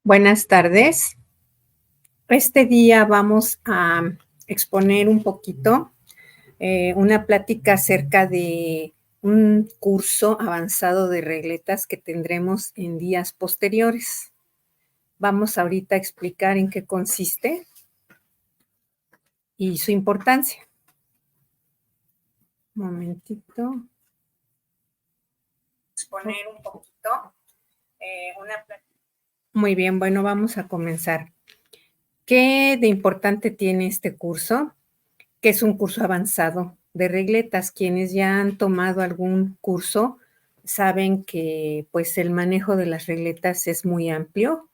Buenas tardes. Este día vamos a exponer un poquito, una plática acerca de un curso avanzado de regletas que tendremos en días posteriores. Vamos ahorita a explicar en qué consiste y su importancia. Un momentito. Exponer un poquito una plática. Muy bien, bueno, vamos a comenzar. ¿Qué de importante tiene este curso? Que es un curso avanzado de regletas. Quienes ya han tomado algún curso saben que pues el manejo de las regletas es muy amplio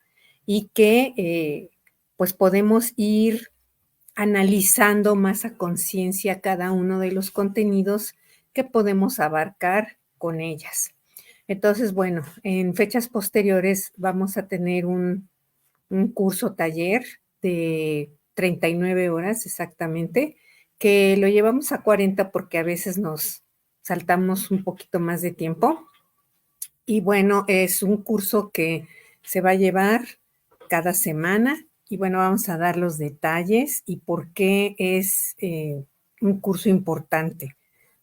y que pues podemos ir analizando más a conciencia cada uno de los contenidos que podemos abarcar con ellas. Entonces, bueno, en fechas posteriores vamos a tener un curso taller de 39 horas exactamente, que lo llevamos a 40 porque a veces nos saltamos un poquito más de tiempo. Y bueno, es un curso que se va a llevar cada semana y bueno, vamos a dar los detalles y por qué es un curso importante.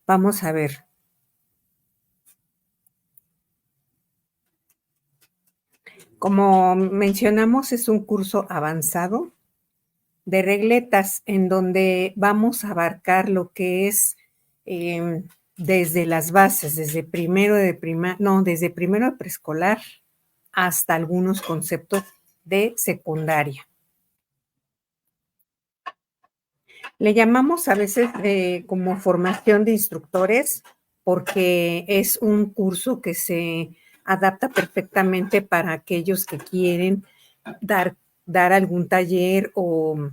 Vamos a ver. Como mencionamos, es un curso avanzado de regletas en donde vamos a abarcar lo que es desde las bases, desde primero desde primero de preescolar hasta algunos conceptos de secundaria. Le llamamos a veces como formación de instructores porque es un curso que se adapta perfectamente para aquellos que quieren dar algún taller o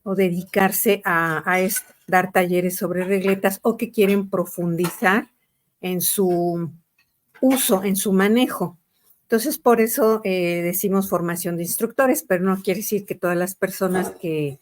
dedicarse a dar talleres sobre regletas o que quieren profundizar en su uso, en su manejo. Entonces, por eso decimos formación de instructores, pero no quiere decir que todas las personas que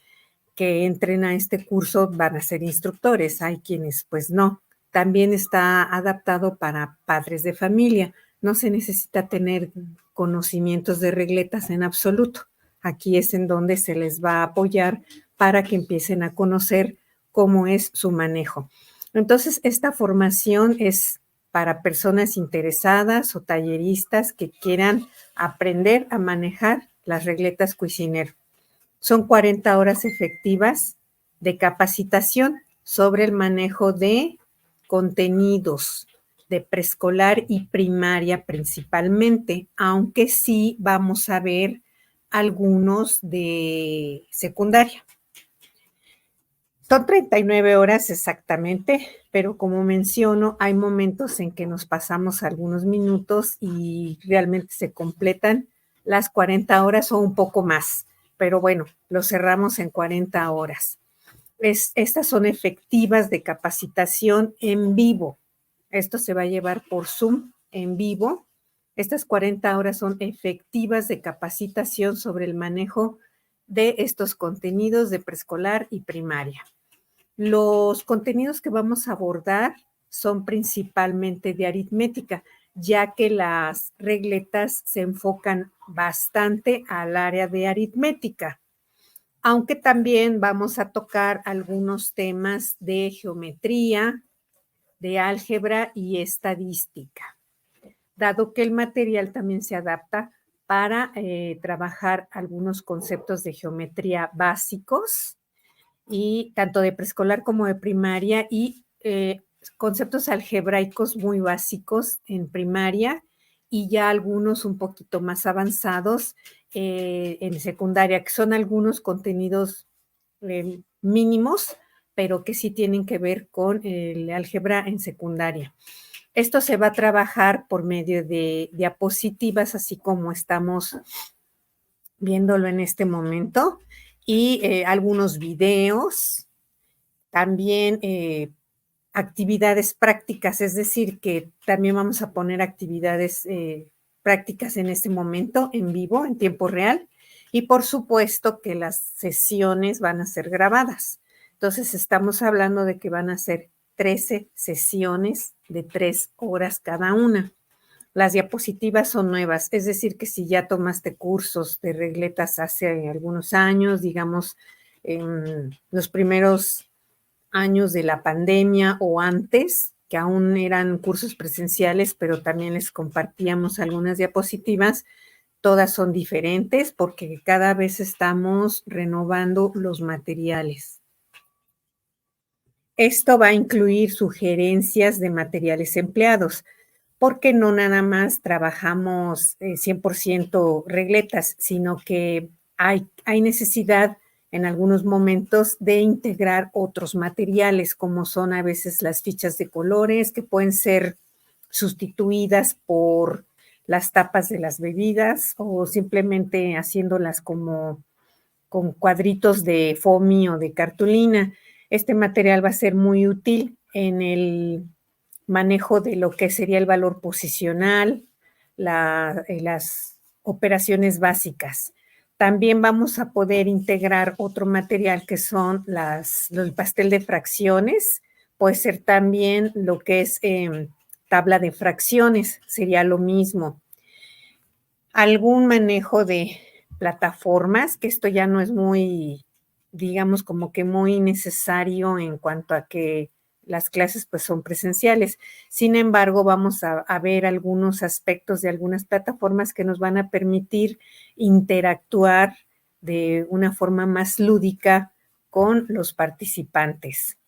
entren a este curso van a ser instructores. Hay quienes, pues no. También está adaptado para padres de familia. No se necesita tener conocimientos de regletas en absoluto. Aquí es en donde se les va a apoyar para que empiecen a conocer cómo es su manejo. Entonces, esta formación es para personas interesadas o talleristas que quieran aprender a manejar las regletas Cuisinert. Son 40 horas efectivas de capacitación sobre el manejo de contenidos de preescolar y primaria principalmente, aunque sí vamos a ver algunos de secundaria. Son 39 horas exactamente, pero como menciono, hay momentos en que nos pasamos algunos minutos y realmente se completan las 40 horas o un poco más, pero bueno, lo cerramos en 40 horas. Estas son efectivas de capacitación en vivo. Esto se va a llevar por Zoom en vivo. Estas 40 horas son efectivas de capacitación sobre el manejo de estos contenidos de preescolar y primaria. Los contenidos que vamos a abordar son principalmente de aritmética, ya que las regletas se enfocan bastante al área de aritmética, aunque también vamos a tocar algunos temas de geometría, de álgebra y estadística, dado que el material también se adapta para trabajar algunos conceptos de geometría básicos y tanto de preescolar como de primaria y conceptos algebraicos muy básicos en primaria y ya algunos un poquito más avanzados en secundaria, que son algunos contenidos mínimos, pero que sí tienen que ver con el álgebra en secundaria. Esto se va a trabajar por medio de diapositivas, así como estamos viéndolo en este momento, y algunos videos, también actividades prácticas, es decir, que también vamos a poner actividades prácticas en este momento, en vivo, en tiempo real, y por supuesto que las sesiones van a ser grabadas. Entonces, estamos hablando de que van a ser 13 sesiones de 3 horas cada una. las diapositivas son nuevas, es decir, que si ya tomaste cursos de regletas hace algunos años, digamos, en los primeros años de la pandemia o antes, que aún eran cursos presenciales, pero también les compartíamos algunas diapositivas, todas son diferentes porque cada vez estamos renovando los materiales. Esto va a incluir sugerencias de materiales empleados, porque no nada más trabajamos 100% regletas, sino que hay necesidad en algunos momentos de integrar otros materiales, como son a veces las fichas de colores, que pueden ser sustituidas por las tapas de las bebidas o simplemente haciéndolas como con cuadritos de foamy o de cartulina. Este material va a ser muy útil en el manejo de lo que sería el valor posicional, las operaciones básicas. También vamos a poder integrar otro material que son el pastel de fracciones, puede ser también lo que es tabla de fracciones, sería lo mismo. Algún manejo de plataformas, que esto ya no es muy, digamos, como que muy necesario en cuanto a que las clases pues son presenciales. Sin embargo, vamos a ver algunos aspectos de algunas plataformas que nos van a permitir interactuar de una forma más lúdica con los participantes.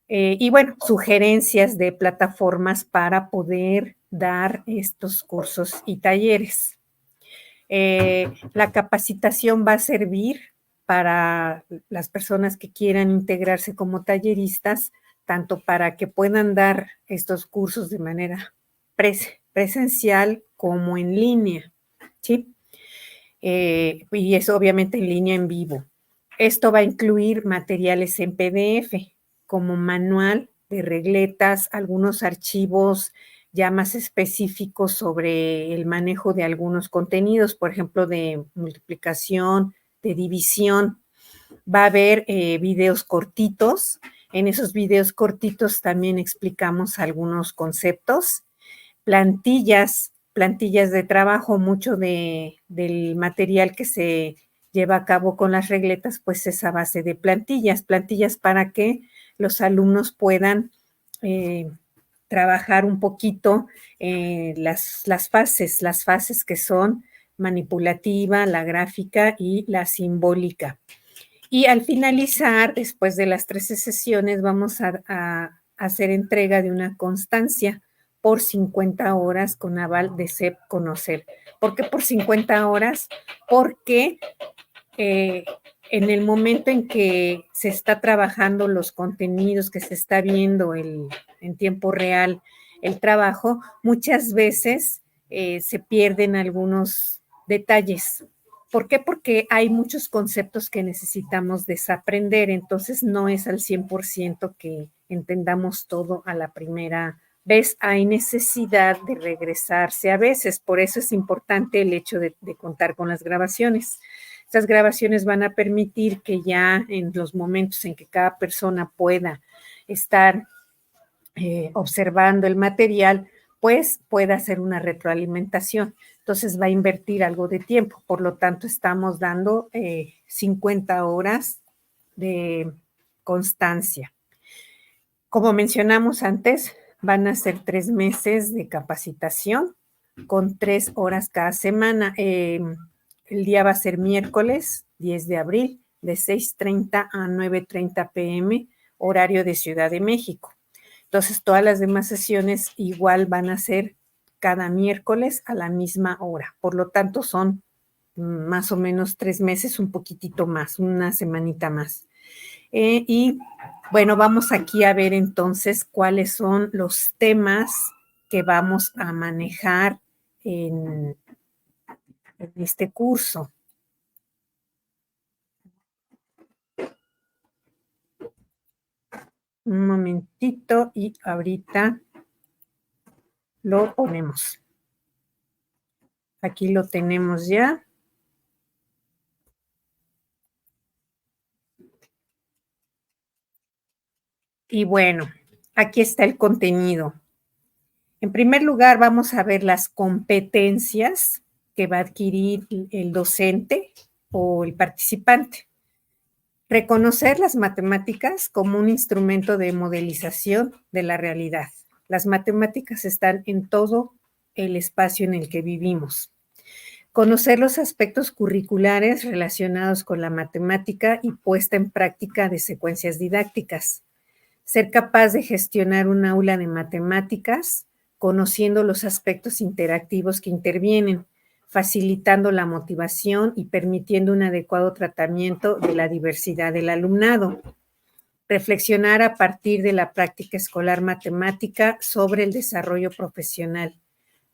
Y bueno, sugerencias de plataformas para poder dar estos cursos y talleres. La capacitación va a servir para las personas que quieran integrarse como talleristas, tanto para que puedan dar estos cursos de manera presencial como en línea, ¿sí? Y eso obviamente en línea en vivo. Esto va a incluir materiales en PDF, como manual de regletas, algunos archivos ya más específicos sobre el manejo de algunos contenidos, por ejemplo, de multiplicación, de división. Va a haber videos cortitos. En esos videos cortitos también explicamos algunos conceptos, plantillas de trabajo, mucho del material que se lleva a cabo con las regletas, pues es a base de plantillas para que los alumnos puedan trabajar un poquito las fases que son manipulativa, la gráfica y la simbólica. Y al finalizar, después de las 13 sesiones, vamos a hacer entrega de una constancia por 50 horas con aval de SEP Conocer. ¿Por qué por 50 horas? Porque en el momento en que se está trabajando los contenidos, que se está viendo en tiempo real el trabajo, muchas veces se pierden algunos detalles. ¿Por qué? Porque hay muchos conceptos que necesitamos desaprender, entonces no es al 100% que entendamos todo a la primera vez. Hay necesidad de regresarse a veces, por eso es importante el hecho de contar con las grabaciones. Estas grabaciones van a permitir que ya en los momentos en que cada persona pueda estar observando el material, pues pueda hacer una retroalimentación. Entonces va a invertir algo de tiempo. Por lo tanto, estamos dando 50 horas de constancia. Como mencionamos antes, van a ser 3 meses de capacitación con 3 horas cada semana. El día va a ser miércoles 10 de abril de 6:30 a 9:30 p.m. horario de Ciudad de México. Entonces, todas las demás sesiones igual van a ser cada miércoles a la misma hora. Por lo tanto, son más o menos 3 meses, un poquitito más, una semanita más. Y bueno, vamos aquí a ver entonces cuáles son los temas que vamos a manejar en este curso. Un momentito y ahorita lo ponemos. Aquí lo tenemos ya. Y bueno, aquí está el contenido. En primer lugar, vamos a ver las competencias que va a adquirir el docente o el participante. Reconocer las matemáticas como un instrumento de modelización de la realidad. Las matemáticas están en todo el espacio en el que vivimos. Conocer los aspectos curriculares relacionados con la matemática y puesta en práctica de secuencias didácticas. Ser capaz de gestionar un aula de matemáticas, conociendo los aspectos interactivos que intervienen, facilitando la motivación y permitiendo un adecuado tratamiento de la diversidad del alumnado. Reflexionar a partir de la práctica escolar matemática sobre el desarrollo profesional.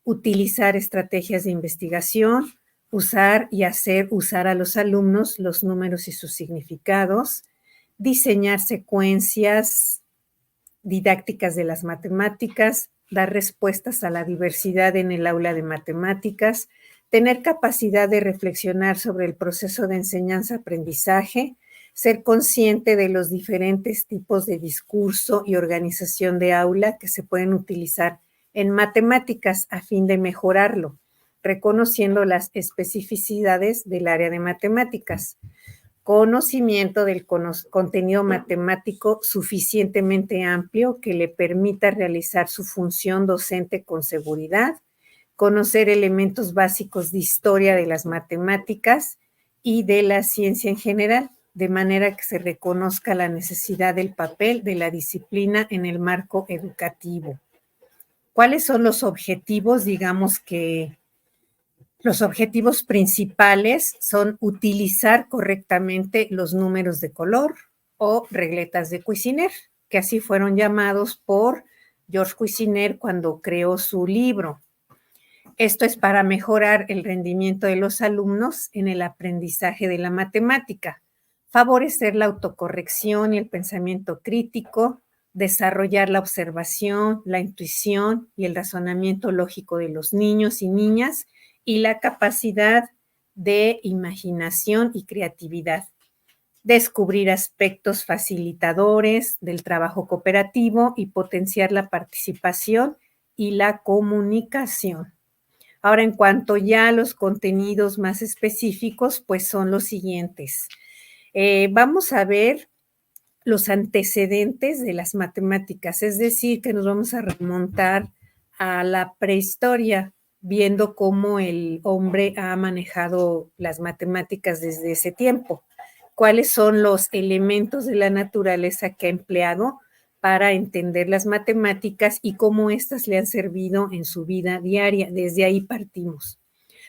Utilizar estrategias de investigación, usar y hacer usar a los alumnos los números y sus significados, diseñar secuencias didácticas de las matemáticas, dar respuestas a la diversidad en el aula de matemáticas, tener capacidad de reflexionar sobre el proceso de enseñanza-aprendizaje, ser consciente de los diferentes tipos de discurso y organización de aula que se pueden utilizar en matemáticas a fin de mejorarlo, reconociendo las especificidades del área de matemáticas. Conocimiento del contenido matemático suficientemente amplio que le permita realizar su función docente con seguridad, conocer elementos básicos de historia de las matemáticas y de la ciencia en general, de manera que se reconozca la necesidad del papel de la disciplina en el marco educativo. ¿Cuáles son los objetivos? Digamos que los objetivos principales son utilizar correctamente los números de color o regletas de Cuisenaire, que así fueron llamados por George Cuisenaire cuando creó su libro. Esto es para mejorar el rendimiento de los alumnos en el aprendizaje de la matemática, favorecer la autocorrección y el pensamiento crítico, desarrollar la observación, la intuición y el razonamiento lógico de los niños y niñas y la capacidad de imaginación y creatividad. Descubrir aspectos facilitadores del trabajo cooperativo y potenciar la participación y la comunicación. Ahora, en cuanto ya a los contenidos más específicos, pues son los siguientes. Vamos a ver los antecedentes de las matemáticas, es decir, que nos vamos a remontar a la prehistoria, viendo cómo el hombre ha manejado las matemáticas desde ese tiempo. ¿Cuáles son los elementos de la naturaleza que ha empleado para entender las matemáticas y cómo éstas le han servido en su vida diaria? Desde ahí partimos.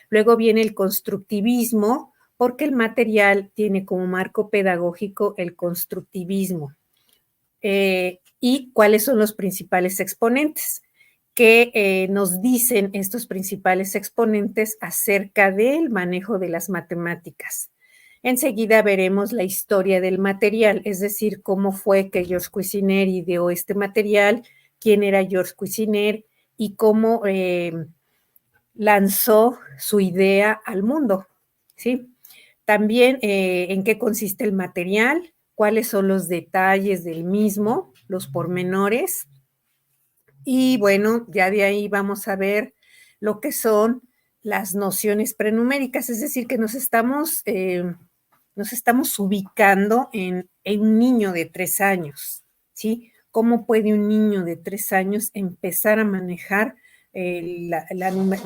Luego viene el constructivismo, porque el material tiene como marco pedagógico el constructivismo. ¿Y cuáles son los principales exponentes? Que nos dicen estos principales exponentes acerca del manejo de las matemáticas. Enseguida veremos la historia del material, es decir, cómo fue que George Cuisenaire ideó este material, quién era George Cuisenaire y cómo lanzó su idea al mundo, ¿sí? También en qué consiste el material, cuáles son los detalles del mismo, los pormenores. Y bueno, ya de ahí vamos a ver lo que son las nociones prenuméricas, es decir, que nos estamos ubicando en un niño de 3 años, ¿sí? ¿Cómo puede un niño de 3 años empezar a manejar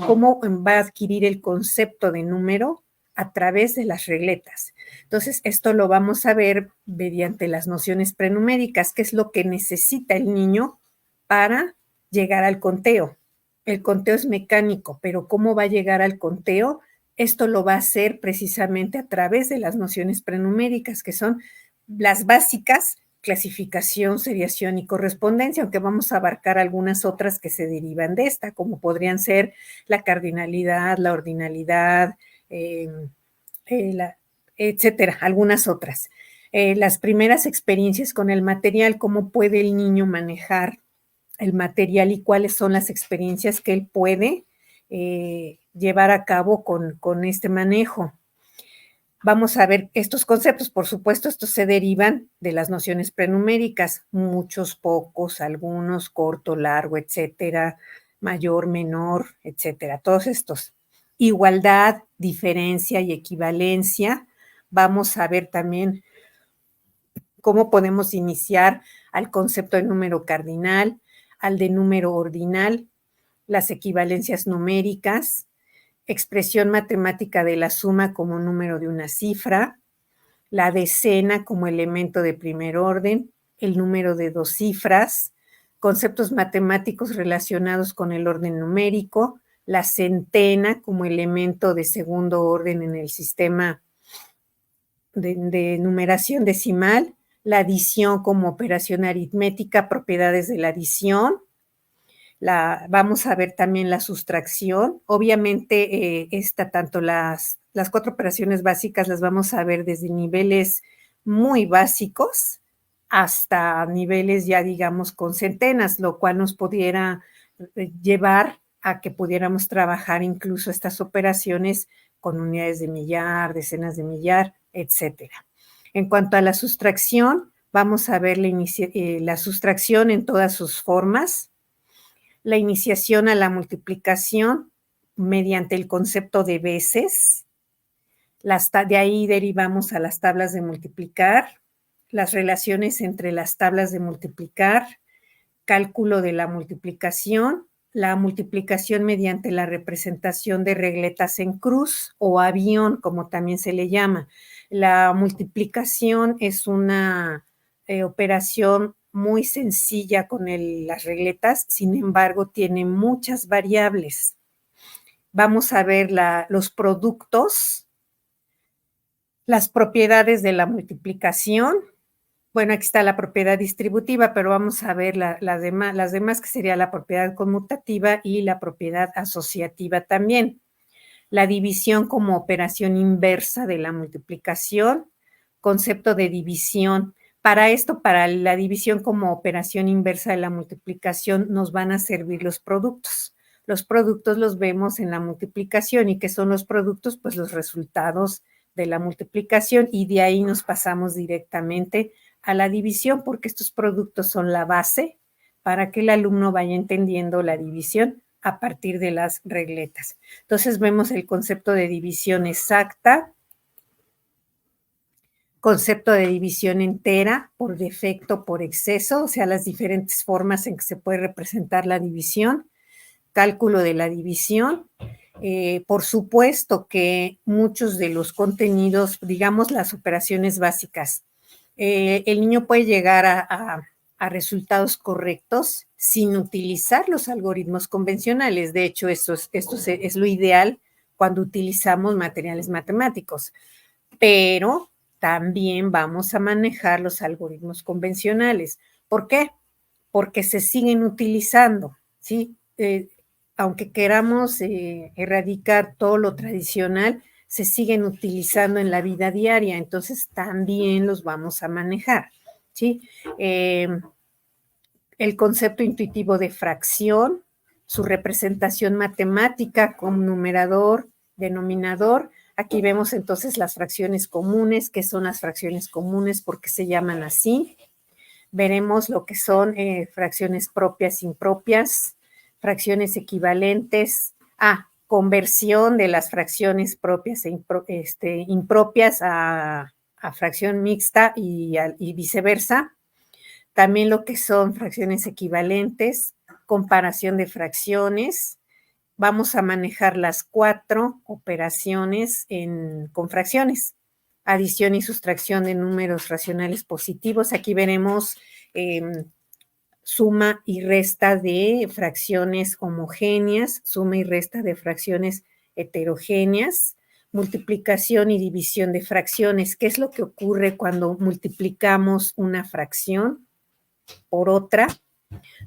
cómo va a adquirir el concepto de número a través de las regletas? Entonces, esto lo vamos a ver mediante las nociones prenuméricas, qué es lo que necesita el niño para llegar al conteo. El conteo es mecánico, pero ¿cómo va a llegar al conteo? Esto lo va a hacer precisamente a través de las nociones prenuméricas, que son las básicas: clasificación, seriación y correspondencia, aunque vamos a abarcar algunas otras que se derivan de esta, como podrían ser la cardinalidad, la ordinalidad, etcétera, algunas otras. Las primeras experiencias con el material, cómo puede el niño manejar el material y cuáles son las experiencias que él puede llevar a cabo con este manejo. Vamos a ver estos conceptos, por supuesto, estos se derivan de las nociones prenuméricas, muchos, pocos, algunos, corto, largo, etcétera, mayor, menor, etcétera. Todos estos. Igualdad, diferencia y equivalencia. Vamos a ver también cómo podemos iniciar al concepto de número cardinal, al de número ordinal, las equivalencias numéricas, expresión matemática de la suma como número de una cifra, la decena como elemento de primer orden, el número de dos cifras, conceptos matemáticos relacionados con el orden numérico, la centena como elemento de segundo orden en el sistema de numeración decimal, la adición como operación aritmética, propiedades de la adición. Vamos a ver también la sustracción. Obviamente, tanto las 4 operaciones básicas las vamos a ver desde niveles muy básicos hasta niveles ya, digamos, con centenas, lo cual nos pudiera llevar a que pudiéramos trabajar incluso estas operaciones con unidades de millar, decenas de millar, etcétera. En cuanto a la sustracción, vamos a ver la sustracción en todas sus formas, la iniciación a la multiplicación mediante el concepto de veces. De ahí derivamos a las tablas de multiplicar, las relaciones entre las tablas de multiplicar, cálculo de la multiplicación mediante la representación de regletas en cruz o avión, como también se le llama. La multiplicación es una operación muy sencilla con las regletas, sin embargo, tiene muchas variables. Vamos a ver los productos, las propiedades de la multiplicación. Bueno, aquí está la propiedad distributiva, pero vamos a ver las demás, que sería la propiedad conmutativa y la propiedad asociativa también. La división como operación inversa de la multiplicación, concepto de división. Para la división como operación inversa de la multiplicación, nos van a servir los productos. Los productos los vemos en la multiplicación. ¿Y qué son los productos? Pues los resultados de la multiplicación, y de ahí nos pasamos directamente a la división, porque estos productos son la base para que el alumno vaya entendiendo la división a partir de las regletas. Entonces vemos el concepto de división exacta, concepto de división entera, por defecto, por exceso, o sea, las diferentes formas en que se puede representar la división, cálculo de la división. Por supuesto que muchos de los contenidos, digamos las operaciones básicas, el niño puede llegar a resultados correctos sin utilizar los algoritmos convencionales. De hecho, esto es lo ideal cuando utilizamos materiales matemáticos, pero también vamos a manejar los algoritmos convencionales. ¿Por qué? Porque se siguen utilizando, ¿sí? Aunque queramos erradicar todo lo tradicional, se siguen utilizando en la vida diaria, entonces también los vamos a manejar, ¿sí? El concepto intuitivo de fracción, su representación matemática con numerador, denominador. Aquí vemos entonces las fracciones comunes. ¿Qué son las fracciones comunes? ¿Por qué se llaman así? Veremos lo que son fracciones propias, impropias, fracciones equivalentes. Conversión de las fracciones propias e impropias a fracción mixta y viceversa. También lo que son fracciones equivalentes, comparación de fracciones. Vamos a manejar las 4 operaciones con fracciones. Adición y sustracción de números racionales positivos. Aquí veremos suma y resta de fracciones homogéneas, suma y resta de fracciones heterogéneas, multiplicación y división de fracciones. ¿Qué es lo que ocurre cuando multiplicamos una fracción por otra?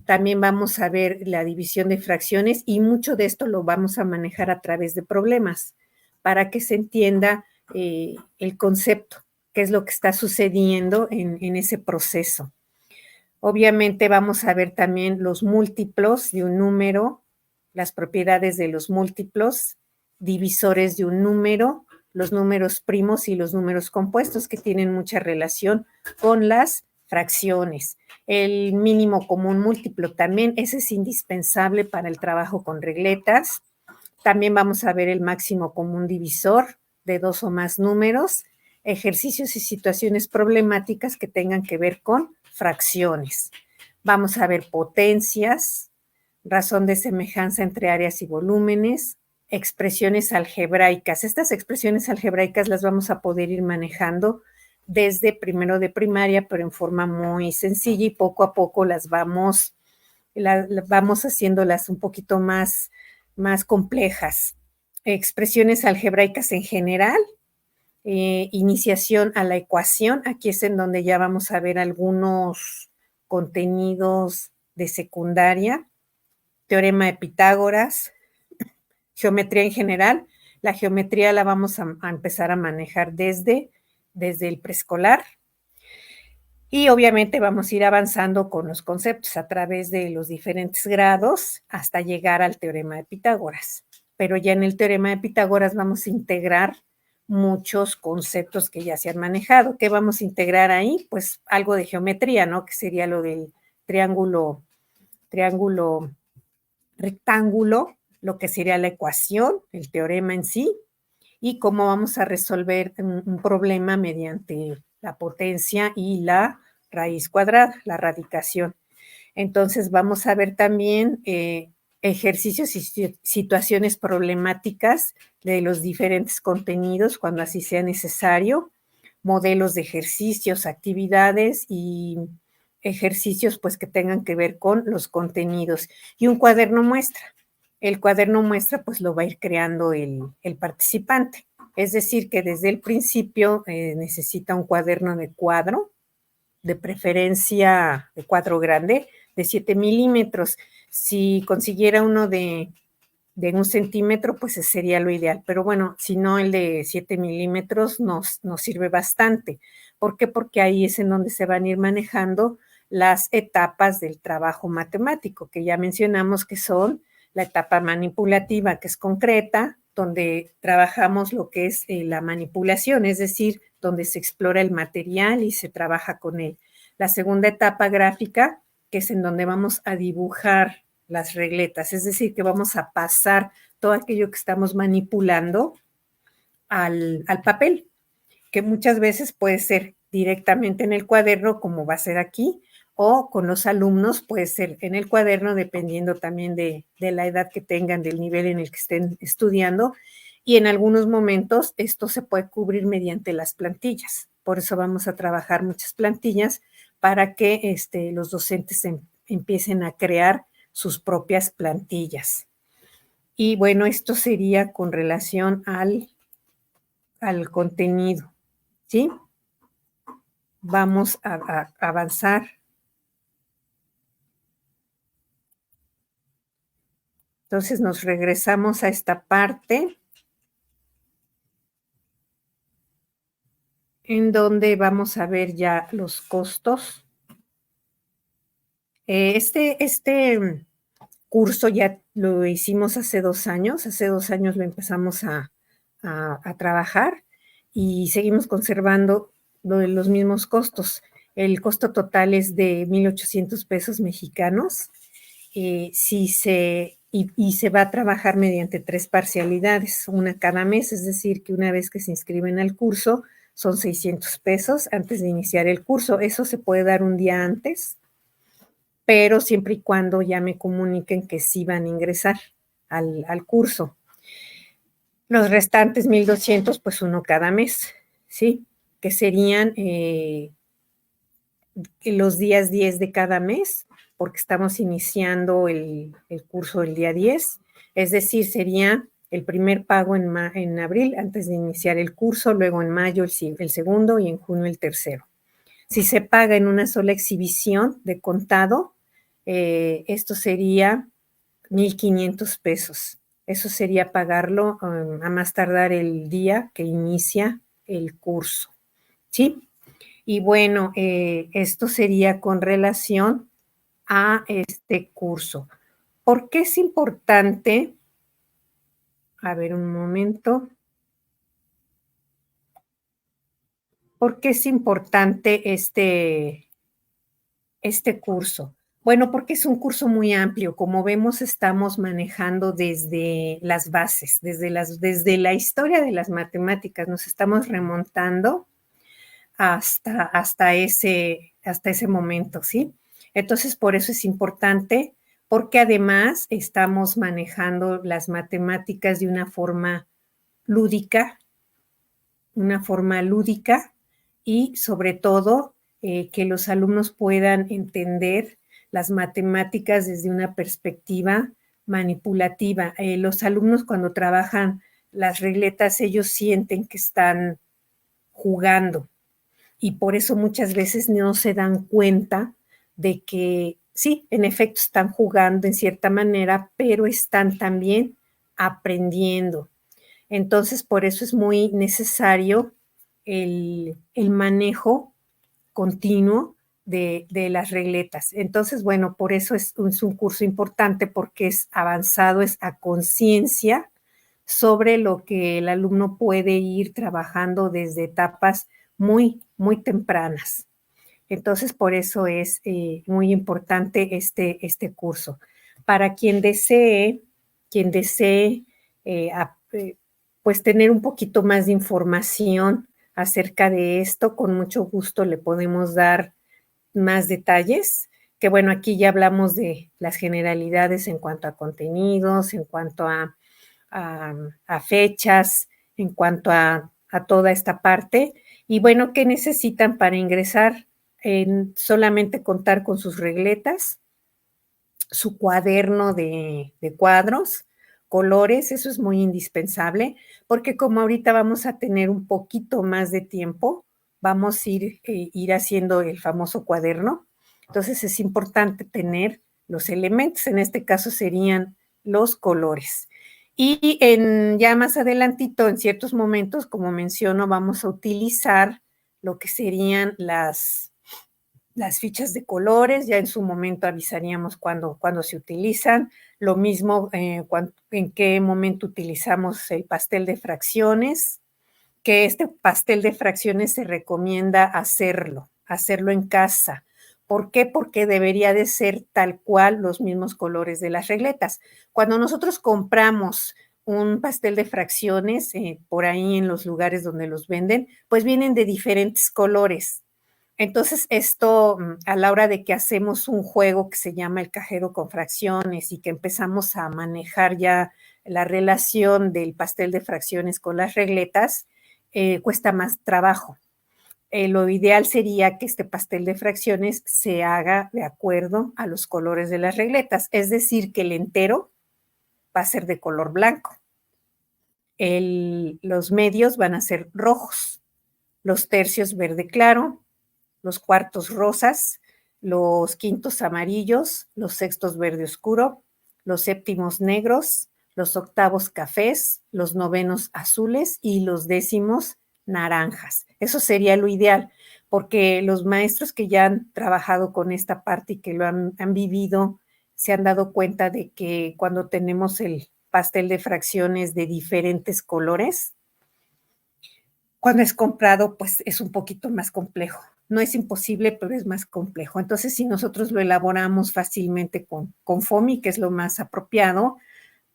También vamos a ver la división de fracciones, y mucho de esto lo vamos a manejar a través de problemas para que se entienda el concepto, qué es lo que está sucediendo en ese proceso. Obviamente vamos a ver también los múltiplos de un número, las propiedades de los múltiplos, divisores de un número, los números primos y los números compuestos, que tienen mucha relación con las fracciones. El mínimo común múltiplo también, ese es indispensable para el trabajo con regletas. También vamos a ver el máximo común divisor de 2 o más números, ejercicios y situaciones problemáticas que tengan que ver con fracciones. Vamos a ver potencias, razón de semejanza entre áreas y volúmenes, expresiones algebraicas. Estas expresiones algebraicas las vamos a poder ir manejando desde primero de primaria, pero en forma muy sencilla y poco a poco las vamos haciéndolas un poquito más complejas. Expresiones algebraicas en general, iniciación a la ecuación, aquí es en donde ya vamos a ver algunos contenidos de secundaria, teorema de Pitágoras, geometría en general. La geometría la vamos a empezar a manejar desde el preescolar. Y obviamente vamos a ir avanzando con los conceptos a través de los diferentes grados hasta llegar al teorema de Pitágoras. Pero ya en el teorema de Pitágoras vamos a integrar muchos conceptos que ya se han manejado. ¿Qué vamos a integrar ahí? Pues algo de geometría, ¿no? Que sería lo del triángulo rectángulo, lo que sería la ecuación, el teorema en sí, y cómo vamos a resolver un problema mediante la potencia y la raíz cuadrada, la radicación. Entonces vamos a ver también ejercicios y situaciones problemáticas de los diferentes contenidos cuando así sea necesario, modelos de ejercicios, actividades y ejercicios pues que tengan que ver con los contenidos. Y un cuaderno muestra. El cuaderno muestra pues lo va a ir creando el participante. Es decir, que desde el principio necesita un cuaderno de cuadro, de preferencia de cuadro grande, de 7 milímetros. Si consiguiera uno de 1 centímetro, pues ese sería lo ideal. Pero bueno, si no, el de 7 milímetros nos sirve bastante. ¿Por qué? Porque ahí es en donde se van a ir manejando las etapas del trabajo matemático, que ya mencionamos que son la etapa manipulativa, que es concreta, donde trabajamos lo que es la manipulación, es decir, donde se explora el material y se trabaja con él. La segunda etapa gráfica, que es en donde vamos a dibujar las regletas, es decir, que vamos a pasar todo aquello que estamos manipulando al papel, que muchas veces puede ser directamente en el cuaderno, como va a ser aquí, o con los alumnos puede ser en el cuaderno, dependiendo también de la edad que tengan, del nivel en el que estén estudiando, y en algunos momentos esto se puede cubrir mediante las plantillas. Por eso vamos a trabajar muchas plantillas para que los docentes empiecen a crear sus propias plantillas. Y bueno, esto sería con relación al contenido, ¿sí? Vamos a avanzar. Entonces nos regresamos a esta parte en donde vamos a ver ya los costos. Este curso ya lo hicimos hace 2 años, lo empezamos a trabajar y seguimos conservando los mismos costos. El costo total es de 1,800 pesos mexicanos. Si se va a trabajar mediante 3 parcialidades, una cada mes, es decir, que una vez que se inscriben al curso son 600 pesos antes de iniciar el curso. Eso se puede dar un día antes, pero siempre y cuando ya me comuniquen que sí van a ingresar al curso. Los restantes 1,200, pues uno cada mes, ¿sí? Que serían los días 10 de cada mes, porque estamos iniciando el curso el día 10, es decir, sería el primer pago en abril antes de iniciar el curso, luego en mayo el segundo y en junio el tercero. Si se paga en una sola exhibición de contado, esto sería 1,500 pesos. Eso sería pagarlo a más tardar el día que inicia el curso, ¿sí? Y bueno, esto sería con relación a este curso. ¿Por qué es importante? A ver, un momento. ¿Por qué es importante este curso? Bueno, porque es un curso muy amplio. Como vemos, estamos manejando desde las bases, desde la historia de las matemáticas, nos estamos remontando hasta ese momento, ¿sí? Entonces, por eso es importante, porque además estamos manejando las matemáticas de una forma lúdica y sobre todo que los alumnos puedan entender las matemáticas desde una perspectiva manipulativa. Los alumnos cuando trabajan las regletas, ellos sienten que están jugando y por eso muchas veces no se dan cuenta de que sí, en efecto están jugando en cierta manera, pero están también aprendiendo. Entonces, por eso es muy necesario el manejo continuo de las regletas. Entonces, bueno, por eso es un curso importante porque es avanzado, es a conciencia sobre lo que el alumno puede ir trabajando desde etapas muy tempranas. Entonces, por eso es muy importante este curso. Para quien desee pues tener un poquito más de información acerca de esto, con mucho gusto le podemos dar más detalles, que bueno, aquí ya hablamos de las generalidades en cuanto a contenidos, en cuanto a fechas, en cuanto a toda esta parte. Y bueno, ¿qué necesitan para ingresar? Solamente contar con sus regletas, su cuaderno de cuadros, colores, eso es muy indispensable, porque como ahorita vamos a tener un poquito más de tiempo, vamos a ir haciendo el famoso cuaderno. Entonces es importante tener los elementos, en este caso serían los colores. Y ya más adelantito, en ciertos momentos, como menciono, vamos a utilizar lo que serían las fichas de colores, ya en su momento avisaríamos cuando se utilizan, lo mismo en qué momento utilizamos el pastel de fracciones, que este pastel de fracciones se recomienda hacerlo en casa. ¿Por qué? Porque debería de ser tal cual los mismos colores de las regletas. Cuando nosotros compramos un pastel de fracciones por ahí en los lugares donde los venden, pues vienen de diferentes colores. Entonces, esto a la hora de que hacemos un juego que se llama el cajero con fracciones y que empezamos a manejar ya la relación del pastel de fracciones con las regletas, cuesta más trabajo. Lo ideal sería que este pastel de fracciones se haga de acuerdo a los colores de las regletas, es decir, que el entero va a ser de color blanco. Los medios van a ser rojos, los tercios verde claro, los cuartos rosas, los quintos amarillos, los sextos verde oscuro, los séptimos negros, los octavos cafés, los novenos azules y los décimos naranjas. Eso sería lo ideal, porque los maestros que ya han trabajado con esta parte y que lo han vivido, se han dado cuenta de que cuando tenemos el pastel de fracciones de diferentes colores, cuando es comprado, pues es un poquito más complejo. No es imposible, pero es más complejo. Entonces, si nosotros lo elaboramos fácilmente con FOMI, que es lo más apropiado,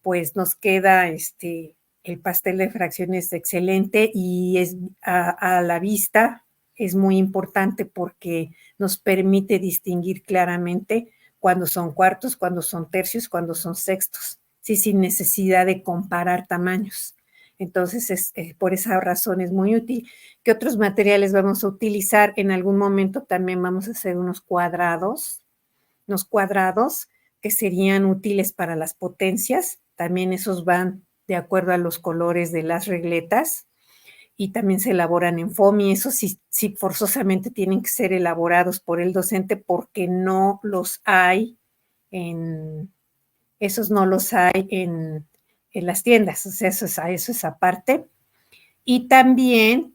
pues nos queda el pastel de fracciones excelente y es a la vista es muy importante porque nos permite distinguir claramente cuando son cuartos, cuando son tercios, cuando son sextos, sí, sin necesidad de comparar tamaños. Entonces, por esa razón es muy útil. ¿Qué otros materiales vamos a utilizar? En algún momento también vamos a hacer unos cuadrados que serían útiles para las potencias. También esos van de acuerdo a los colores de las regletas y también se elaboran en FOMI. Eso sí forzosamente tienen que ser elaborados por el docente porque no los hay esos no los hay en las tiendas, o sea, eso es aparte. Y también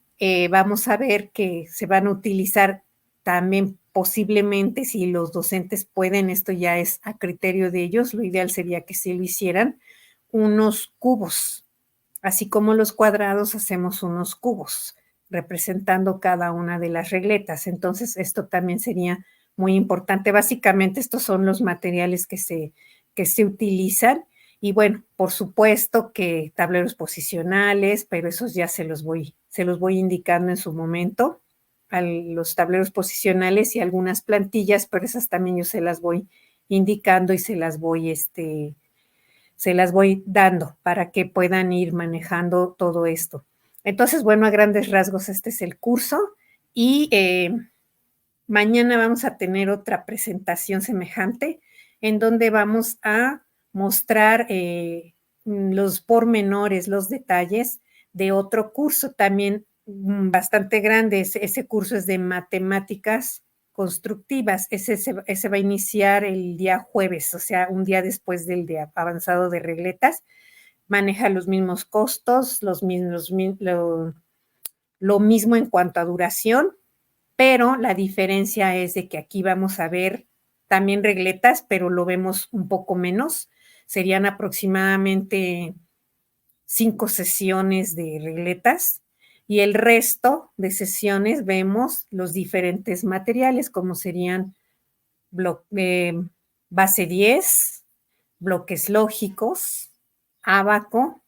vamos a ver que se van a utilizar también posiblemente, si los docentes pueden, esto ya es a criterio de ellos, lo ideal sería que sí lo hicieran, unos cubos. Así como los cuadrados, hacemos unos cubos representando cada una de las regletas. Entonces, esto también sería muy importante. Básicamente estos son los materiales que se utilizan. Y bueno, por supuesto que tableros posicionales, pero esos ya se los voy indicando en su momento, a los tableros posicionales y algunas plantillas, pero esas también yo se las voy indicando y se las voy dando para que puedan ir manejando todo esto. Entonces, bueno, a grandes rasgos este es el curso y mañana vamos a tener otra presentación semejante en donde vamos a mostrar los pormenores, los detalles de otro curso también bastante grande. Ese curso es de matemáticas constructivas. Ese va a iniciar el día jueves, o sea, un día después del día avanzado de regletas. Maneja los mismos costos, lo mismo en cuanto a duración, pero la diferencia es de que aquí vamos a ver también regletas, pero lo vemos un poco menos. Serían aproximadamente 5 sesiones de regletas y el resto de sesiones vemos los diferentes materiales, como serían base 10, bloques lógicos, ábaco,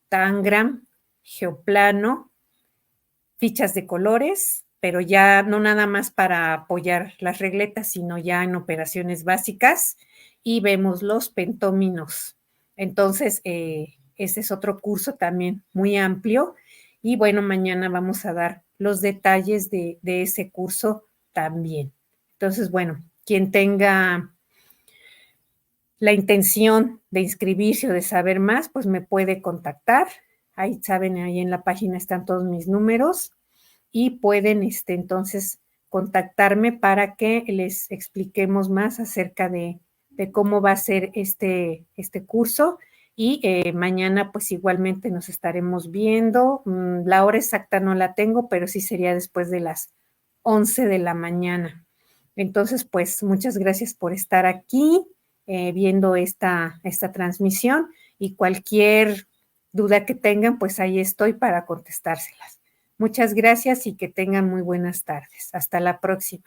tangram, geoplano, fichas de colores, pero ya no nada más para apoyar las regletas, sino ya en operaciones básicas, y vemos los pentóminos. Entonces, este es otro curso también muy amplio, y bueno, mañana vamos a dar los detalles de ese curso también. Entonces, bueno, quien tenga la intención de inscribirse o de saber más, pues me puede contactar. Ahí saben, ahí en la página están todos mis números y pueden entonces contactarme para que les expliquemos más acerca de cómo va a ser este curso. Y mañana pues igualmente nos estaremos viendo. La hora exacta no la tengo, pero sí sería después de las 11 de la mañana. Entonces, pues muchas gracias por estar aquí viendo esta transmisión, y cualquier duda que tengan, pues ahí estoy para contestárselas. Muchas gracias y que tengan muy buenas tardes. Hasta la próxima.